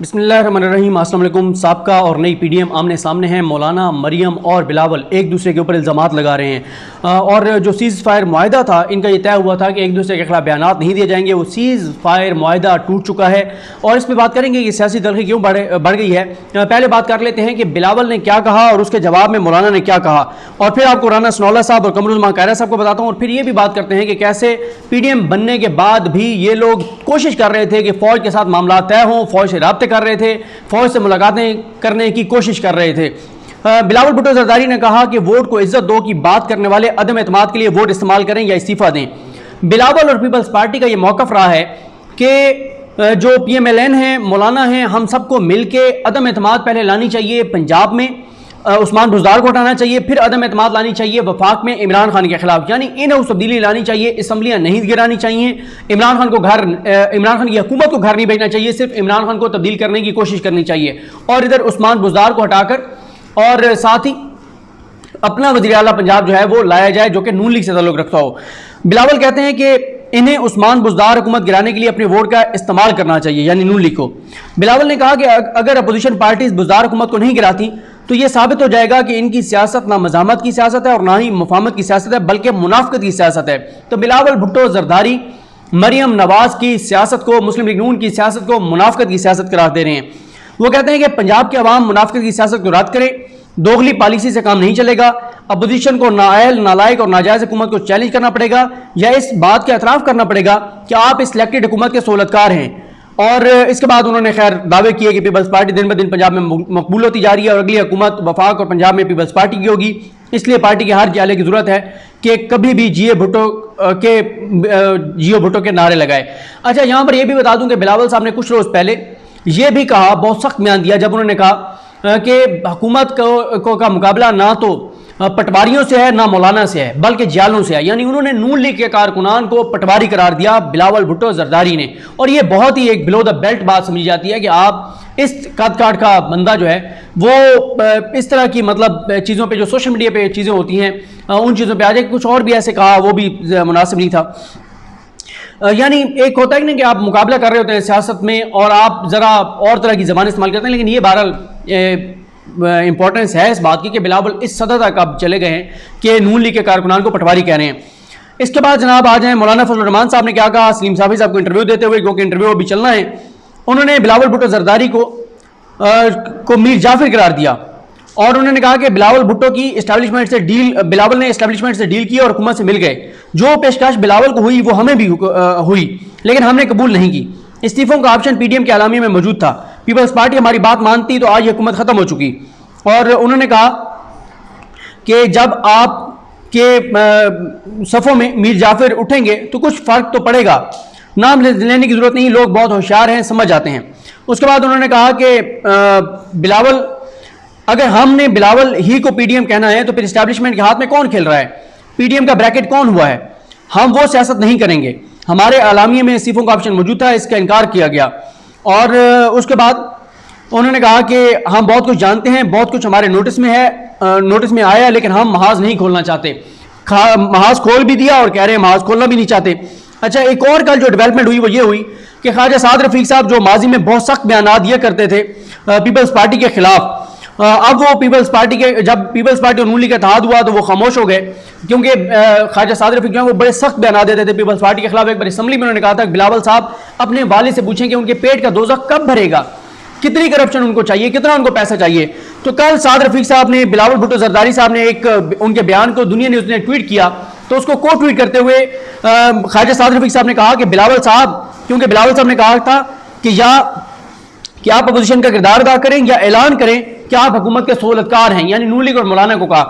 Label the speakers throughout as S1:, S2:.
S1: बिस्मिल्लाहिर्रहमानिर्रहीम। अस्सलाम वालेकुम। साबका और नई पीडीएम आमने सामने हैं। मौलाना मरियम और बिलावल एक दूसरे के ऊपर इल्ज़ामात लगा रहे हैं और जो सीज़ फायर मुआहदा था इनका ये तय हुआ था कि एक दूसरे के खिलाफ बयानात नहीं दिए जाएंगे। वो सीज़ फायर मुआहदा टूट चुका है और इस पर बात करेंगे कि सियासी तलखी क्यों बढ़ गई है। पहले बात कर लेते हैं कि बिलावल ने क्या कहा और उसके जवाब में मौलाना ने क्या कहा, और फिर आपको राना सनौला साहब और कमरुल कायरा साहब को बताता हूँ, और फिर ये भी बात करते हैं कि कैसे पीडीएम बनने के बाद भी ये लोग कोशिश कर रहे थे कि फौज के साथ मामला तय हों, फौज से राब्ते कर रहे थे, फौज से मुलाकातें करने की कोशिश कर रहे थे। बिलावल भुट्टो जरदारी ने कहा कि वोट को इज्जत दो की बात करने वाले अदम एतमाद के लिए वोट इस्तेमाल करें या इस्तीफा दें। बिलावल और पीपल्स पार्टी का यह मौकफ रहा है कि जो पीएमएलएन है, मौलाना हैं, हम सबको मिलकर अदम एतमाद पहले लानी चाहिए। पंजाब में उस्मान बुज़दार को हटाना चाहिए, फिर अदम एतमाद लानी चाहिए वफाक में इमरान खान के खिलाफ, यानी इन हाउस तब्दीली लानी चाहिए, असम्बलियाँ नहीं गिरानी चाहिए, इमरान खान की हुकूमत को घर नहीं भेजना चाहिए, सिर्फ इमरान खान को तब्दील करने की कोशिश करनी चाहिए, और इधर उस्मान बुज़दार को हटाकर और साथ ही अपना वज़ीर आला पंजाब जो है वो लाया जाए जो कि नून लीग से ताल्लुक़ रखता हो। बिलावल कहते हैं कि इन्हें उस्मान बुज़दार हुकूमत गिराने के लिए अपने वोट का इस्तेमाल करना चाहिए, यानी नून लीग को। बिलावल ने कहा कि अगर अपोजिशन पार्टीज बुज़दार हुकूमत को नहीं गिराती तो यह साबित हो जाएगा कि इनकी सियासत ना मज़ामत की सियासत है और ना ही मुफाहमत की सियासत है, बल्कि मुनाफिकत की सियासत है। तो बिलावल भुट्टो जरदारी मरियम नवाज की सियासत को, मुस्लिम लीग नून की सियासत को मुनाफिकत की सियासत करार दे रहे हैं। वो कहते हैं कि पंजाब के अवाम मुनाफिकत की सियासत को रद्द करे, दोगली पॉलिसी से काम नहीं चलेगा, अपोजिशन को नाअहल, नालायक और नाजायज हुकूमत को चैलेंज करना पड़ेगा या इस बात के एतराफ़ करना पड़ेगा कि आप इस इलेक्टेड हुकूमत के सहूलतकार हैं। और इसके बाद उन्होंने खैर दावे किए कि पीपल्स पार्टी दिन ब दिन पंजाब में मकबूल होती जा रही है और अगली हुकूमत वफाक और पंजाब में पीपल्स पार्टी की होगी, इसलिए पार्टी के हर जाले की जरूरत है कि कभी भी जियो भुट्टो के नारे लगाए। अच्छा, यहाँ पर यह भी बता दूं कि बिलावल साहब ने कुछ रोज़ पहले यह भी कहा, बहुत सख्त बयान दिया, जब उन्होंने कहा कि हुकूमत का मुकाबला ना तो पटवारियों से है ना मौलाना से है बल्कि जालों से है, यानी उन्होंने नून लीग के कारकुनान को पटवारी करार दिया बिलावल भुट्टो जरदारी ने। और ये बहुत ही एक बिलो द बेल्ट बात समझी जाती है कि आप इस कद काट का बंदा जो है वो इस तरह की मतलब चीज़ों पे, जो सोशल मीडिया पे चीज़ें होती हैं, उन चीज़ों पे आ जाए। कुछ और भी ऐसे कहा, वो भी मुनासिब नहीं था। यानी एक होता है ना कि आप मुकाबला कर रहे होते हैं सियासत में और आप ज़रा और तरह की ज़बान इस्तेमाल करते हैं, लेकिन ये बहरहाल इंपॉर्टेंस है इस बात की कि बिलावल इस सतह तक अब चले गए हैं कि नून लीग के कारकुनान को पटवारी कह रहे हैं। इसके बाद जनाब आ जाए मौलाना फजल रहमान साहब ने क्या कहा, सलीम साफी साहब को इंटरव्यू देते हुए, क्योंकि इंटरव्यू अभी चलना है, उन्होंने बिलावल भुट्टो जरदारी को मीर जाफिर करार दिया और उन्होंने कहा कि बिलावल भुट्टो की एस्टैब्लिशमेंट से डील, बिलावल ने एस्टैब्लिशमेंट से डील की और हुकूमत से मिल गए। जो पेशकश बिलावल को हुई वो हमें भी हुई, लेकिन हमने कबूल नहीं की। इस्तीफों का ऑप्शन पीडीएम के आलामी में मौजूद था। पीपल्स पार्टी हमारी बात मानती तो आज हुकूमत खत्म हो चुकी। और उन्होंने कहा कि जब आप के सफ़ों में मीर जाफिर उठेंगे तो कुछ फ़र्क तो पड़ेगा, नाम लेने की ज़रूरत नहीं, लोग बहुत होशियार हैं, समझ जाते हैं। उसके बाद उन्होंने कहा कि बिलावल, अगर हमने बिलावल ही को पीडीएम कहना है तो फिर इस्टेब्लिशमेंट के हाथ में कौन खेल रहा है, पीडीएम का ब्रैकेट कौन हुआ है, हम वो सियासत नहीं करेंगे। हमारे आलामिया में इस्तीफों का ऑप्शन मौजूद था, इसका इनकार किया गया। और उसके बाद उन्होंने कहा कि हम बहुत कुछ जानते हैं, बहुत कुछ हमारे नोटिस में है, नोटिस में आया, लेकिन हम महाज नहीं खोलना चाहते। महाज खोल भी दिया और कह रहे हैं महाज खोलना भी नहीं चाहते। अच्छा, एक और कल जो डेवलपमेंट हुई वो ये हुई कि ख्वाजा साद रफीक साहब जो माजी में बहुत सख्त बयान दिया करते थे पीपल्स पार्टी के खिलाफ, अब वो पीपल्स पार्टी के, जब पीपल्स पार्टी और नून लीग का इत्तेहाद हुआ तो वो खामोश हो गए, क्योंकि ख्वाजा साद रफीक जो है वो बड़े सख्त बयान देते थे पीपल्स पार्टी के खिलाफ। एक बार असेंबली में उन्होंने कहा था कि बिलावल साहब अपने वालिद से पूछें कि उनके पेट का दोज़ख कब भरेगा, कितनी करप्शन उनको चाहिए, कितना उनको पैसा चाहिए। तो कल साद रफीक साहब ने, बिलावल भुट्टो जरदारी साहब ने एक उनके बयान को दुनिया न्यूज़ ने ट्वीट किया, तो उसको को ट्वीट करते हुए ख्वाजा साद रफीक साहब ने कहा कि बिलावल साहब, क्योंकि बिलावल साहब ने कहा था कि आप अपोजिशन का किरदार अदा करें या ऐलान करें कि आप हुकूमत के सहूलतकार हैं, यानी नून लीग और मौलाना को कहा।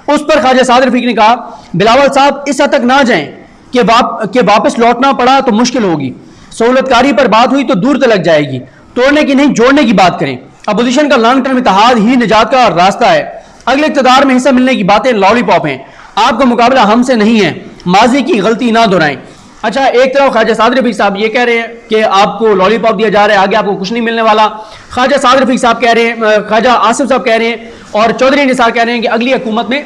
S1: उस पर ख्वाजा साद रफीक ने कहा बिलावल साहब इस हद तक ना जाएं कि वापस लौटना पड़ा तो मुश्किल होगी, सहूलतकारी पर बात हुई तो दूर तक जाएगी, तोड़ने की नहीं जोड़ने की बात करें। अपोजिशन का लॉन्ग टर्म इत्तेहाद ही निजात का रास्ता है, अगले इक़्तिदार में हिस्सा मिलने की बातें लॉलीपॉप हैं, आपका मुकाबला हमसे नहीं है, माजी की गलती ना दोहराएं। अच्छा, एक तरफ ख्वाजा साद रफीक साहब ये कह रहे हैं कि आपको लॉलीपॉप दिया जा रहा है, आगे आपको कुछ नहीं मिलने वाला। ख्वाजा साद रफीक साहब कह रहे हैं, ख्वाजा आसिफ साहब कह रहे हैं और चौधरी निसार कह रहे हैं कि अगली हुकूमत में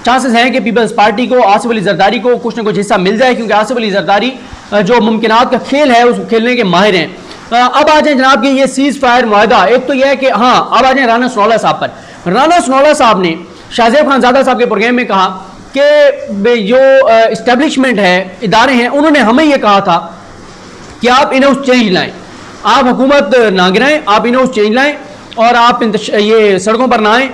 S1: चांसेस हैं कि पीपल्स पार्टी को, आसिफ अली जरदारी को कुछ ना कुछ हिस्सा मिल जाए, क्योंकि आसिफ अली जरदारी जो मुमकिनात का खेल है उस खेलने के माहिर हैं। अब आ जाए जनाब कि ये सीज फायर मुआहदा, एक तो यह है कि हाँ, अब आ जाए राना सनौला साहब पर। राना सनौला साहब ने शाहजेब खानजादा साहब के प्रोग्राम में कहा कि जो इस्टेब्लिशमेंट है, इदारे हैं, उन्होंने हमें यह कहा था कि आप इन हाउस चेंज लाएं, आप हुकूमत ना गिराएं, आप इन हाउस चेंज लाएं और आप ये सड़कों पर ना आएं।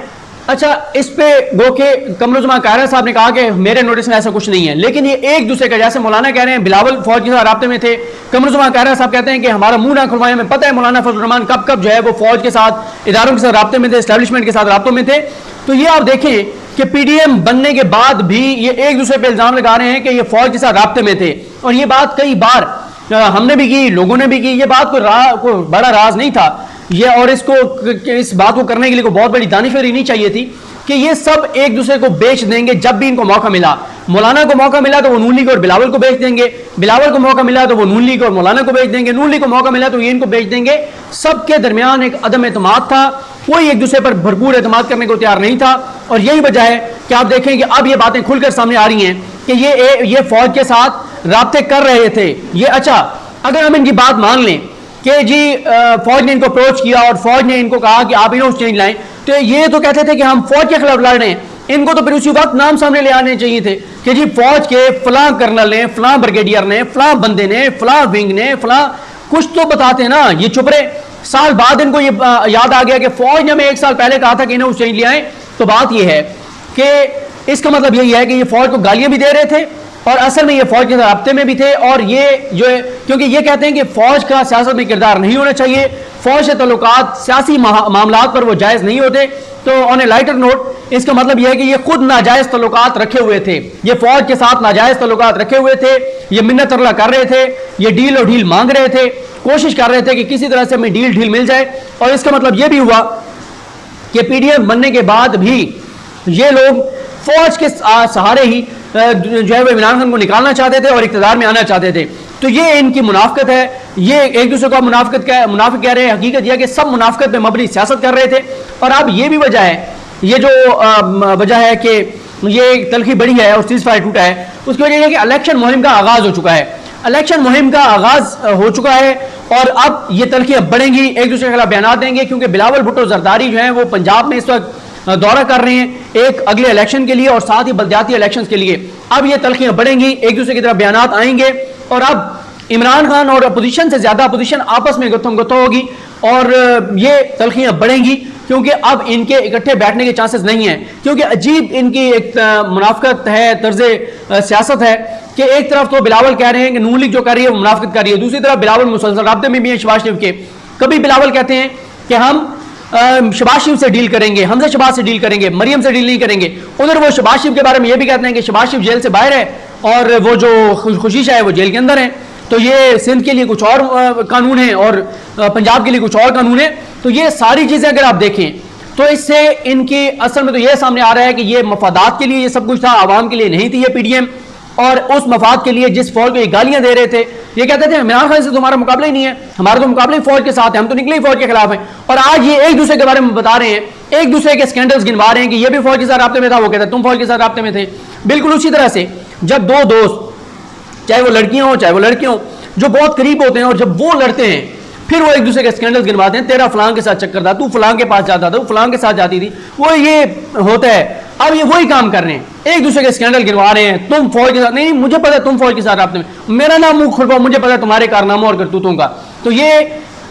S1: अच्छा, इस पे गो के कमरुज़्ज़मान कायरा साहब ने कहा कि मेरे नोटिस में ऐसा कुछ नहीं है, लेकिन ये एक दूसरे का, जैसे मौलाना कह रहे हैं बिलावल फौज के साथ राब्ते में थे, कमरुज़्ज़मान कायरा साहब कहते हैं कि हमारा मुंह ना खुलवाएं, हमें पता है मौलाना फजल रहमान कब कब जो है वो फौज के साथ, इदारों के साथ राब्ते में थे, एस्टेब्लिशमेंट के साथ राब्तों में थे। तो ये आप देखें कि पीडीएम बनने के बाद भी ये एक दूसरे पर इल्जाम लगा रहे हैं कि ये फौज के साथ राब्ते में थे, और ये बात कई बार हमने भी की, लोगों ने भी की। ये बात कोई बड़ा राज नहीं था ये, और इस बात को करने के लिए कोई बहुत बड़ी दानिशवरी नहीं चाहिए थी कि ये सब एक दूसरे को बेच देंगे जब भी इनको मौका मिला। मौलाना को मौका मिला तो वो नून लीग और बिलावल को बेच देंगे, बिलावल को मौका मिला तो वो नून लीग और मौलाना को बेच देंगे, नून लीग को मौका मिला तो ये इनको बेच देंगे। सबके दरमियान एक अदम एतमाद था, कोई एक दूसरे पर भरपूर एतमाद करने को तैयार नहीं था। और यही वजह है कि आप देखें कि अब ये बातें खुलकर सामने आ रही हैं कि ये फौज के साथ राब्ते कर रहे थे ये। अच्छा, अगर हम इनकी बात मान लें कि जी फौज ने इनको अप्रोच किया और फौज ने इनको कहा कि आप इन्हों चेंज लाएं, तो ये तो कहते थे कि हम फौज के खिलाफ लड़ रहे हैं। इनको तो फिर उसी वक्त नाम सामने ले आने चाहिए थे कि जी फौज के फलां कर्नल ने, फलां ब्रिगेडियर ने, फलां बंदे ने, फलां विंग ने, फलां, कुछ तो बताते ना। ये चुप रहे। साल बाद इनको ये याद आ गया कि फौज ने हमें 1 साल पहले कहा था कि इन्हें चेंज ले आए। तो बात यह है कि इसका मतलब यही है कि ये फौज को गालियां भी दे रहे थे और असल में ये फौज के राब्ते में भी थे। और ये जो है, क्योंकि ये कहते हैं कि फौज का सियासत में किरदार नहीं होना चाहिए, फौज से तल्लुकात सियासी मामलात पर वो जायज़ नहीं होते। तो ऑन ए लाइटर नोट इसका मतलब यह है कि ये खुद नाजायज़ तल्लुकात रखे हुए थे, ये फौज के साथ नाजायज़ तल्लुकात रखे हुए थे, ये मिन्नत तरला कर रहे थे, ये डील और ढील मांग रहे थे, कोशिश कर रहे थे कि किसी तरह से हमें डील ढील मिल जाए। और इसका मतलब यह भी हुआ कि पीडीएम बनने के बाद भी ये लोग फौज के सहारे ही जो है वो इमरान खान को निकालना चाहते थे और इक़्तिदार में आना चाहते थे। तो ये इनकी मुनाफिकत है, ये एक दूसरे को मुनाफिक कह रहे हैं। हकीकत यह कि सब मुनाफिकत पे मबनी सियासत कर रहे थे। और अब ये भी वजह है, ये जो वजह है कि ये तलखी बड़ी है और सीज़ फायर टूटा है, उसकी वजह यह है कि इलेक्शन मुहिम का आगाज़ हो चुका है। इलेक्शन मुहिम का आगाज़ हो चुका है और अब ये तलखियाँ बढ़ेंगी, एक दूसरे के खिलाफ बयान देंगे, क्योंकि बिलावल भुट्टो जरदारी जो है वो पंजाब में इस वक्त दौरा कर रहे हैं, एक अगले इलेक्शन के लिए और साथ ही बलदियाती इलेक्शंस के लिए। अब ये तलखियां बढ़ेंगी, एक दूसरे की तरफ बयानात आएंगे और अब इमरान खान और अपोजिशन से ज्यादा अपोजिशन आपस में गुत्थम गुत्था होगी और ये तलखियां बढ़ेंगी, क्योंकि अब इनके इकट्ठे बैठने के चांसेस नहीं हैं। क्योंकि अजीब इनकी एक मुनाफिकत है, तर्ज सियासत है कि एक तरफ तो बिलावल कह रहे हैं कि नून लीग जो कर रही है वो मुनाफिकत कर रही है, दूसरी तरफ बिलावल मुसलसल राब्ते में भी है शहबाज शरीफ के। कभी बिलावल कहते हैं कि हम शहबाज शरीफ से डील करेंगे, हमजा शहबाज से डील करेंगे, मरियम से डील नहीं करेंगे। उधर वो शहबाज शरीफ के बारे में ये भी कहते हैं कि शहबाज शरीफ जेल से बाहर है और वो जो खुशीशा है वो जेल के अंदर है। तो ये सिंध के लिए कुछ और कानून है और पंजाब के लिए कुछ और कानून है। तो ये सारी चीज़ें अगर आप देखें तो इससे इनकी असल में तो ये सामने आ रहा है कि ये मफादात के लिए ये सब कुछ था, आवाम के लिए नहीं थी ये पीडीएम। और उस मफाद के लिए जिस फौज को ये गालियां दे रहे थे, ये कहते थे इमरान खान से तुम्हारा मुकाबला ही नहीं है, हमारा तो मुकाबला ही फौज के साथ है, हम तो निकले ही फौज के खिलाफ हैं। और आज ये एक दूसरे के बारे में बता रहे हैं, एक दूसरे के स्कैंडल्स गिनवा रहे हैं कि ये भी फौज के साथ राब्ते में था, वो कहता है तुम फौज के साथ राब्ते में थे। बिल्कुल उसी तरह से जब दो दोस्त, चाहे वो लड़कियां हो चाहे वो लड़के हों, जो बहुत करीब होते हैं और जब वो लड़ते हैं फिर वो एक दूसरे के स्कैंडल्स गिनवाते हैं, तेरा फलां के साथ चक्कर था, तू फलां के पास जाता था, तू फलां के साथ जाती थी, वो ये होता है। अब ये वही काम कर रहे हैं, एक दूसरे के स्कैंडल गिनवा रहे हैं, तुम फौज के साथ नहीं, मुझे पता है तुम फौज के साथ राब्ते में, मेरा नाम मुंह खुलवाओ, मुझे पता है तुम्हारे कारनामों और करतूतों का। तो ये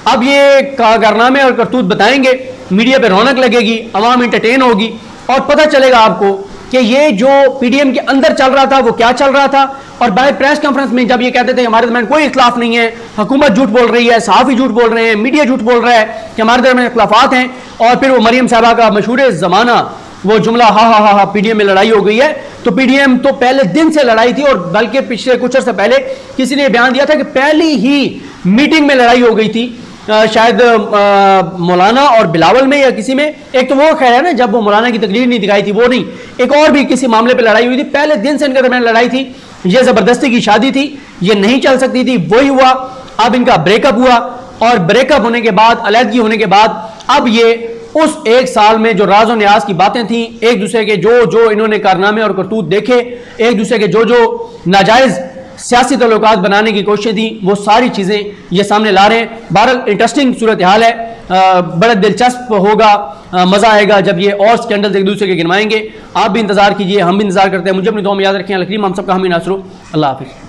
S1: अब ये कारनामे और करतूत बताएंगे, मीडिया पे रौनक लगेगी, आवाम इंटरटेन होगी और पता चलेगा आपको कि ये जो पीडीएम के अंदर चल रहा था वो क्या चल रहा था। और बाय प्रेस कॉन्फ्रेंस में जब ये कहते थे हमारे दरमियान कोई इख्लाफ नहीं है, हुकूमत झूठ बोल रही है, सहाफ़ी झूठ बोल रहे हैं, मीडिया झूठ बोल रहा है कि हमारे दरमियान इख्लाफात हैं, और फिर वो मरियम साहबा का मशहूर ज़माना वो जुमला हा पीडीएम में लड़ाई हो गई है। तो पीडीएम तो पहले दिन से लड़ाई थी और बल्कि पिछले कुछ अर्से पहले किसी ने बयान दिया था कि पहली ही मीटिंग में लड़ाई हो गई थी, शायद मौलाना और बिलावल में या किसी में, एक तो वो खैर है ना जब वो मौलाना की तकरीर नहीं दिखाई थी, वो नहीं, एक और भी किसी मामले पे लड़ाई हुई थी, पहले दिन से इनके दरमियान लड़ाई थी। ये जबरदस्ती की शादी थी, ये नहीं चल सकती थी, वही हुआ। अब इनका ब्रेकअप हुआ और ब्रेकअप होने के बाद, अलहदगी होने के बाद, अब ये उस 1 साल में जो राज और न्याज की बातें थी, एक दूसरे के जो जो इन्होंने कारनामे और करतूत देखे, एक दूसरे के जो जो नाजायज सियासी तल्लुकात बनाने की कोशिश थी, वो सारी चीज़ें ये सामने ला रहे हैं। बहरहाल इंटरेस्टिंग सूरत हाल है, बड़ा दिलचस्प होगा, मज़ा आएगा जब ये और स्कैंडल्स एक दूसरे के गिनवाएंगे। आप भी इंतज़ार कीजिए, हम भी इंतज़ार करते हैं। मुझे अपनी दुआ में याद रखें। अल करीम हम सबका हामी नासरो। अल्लाह हाफिज़।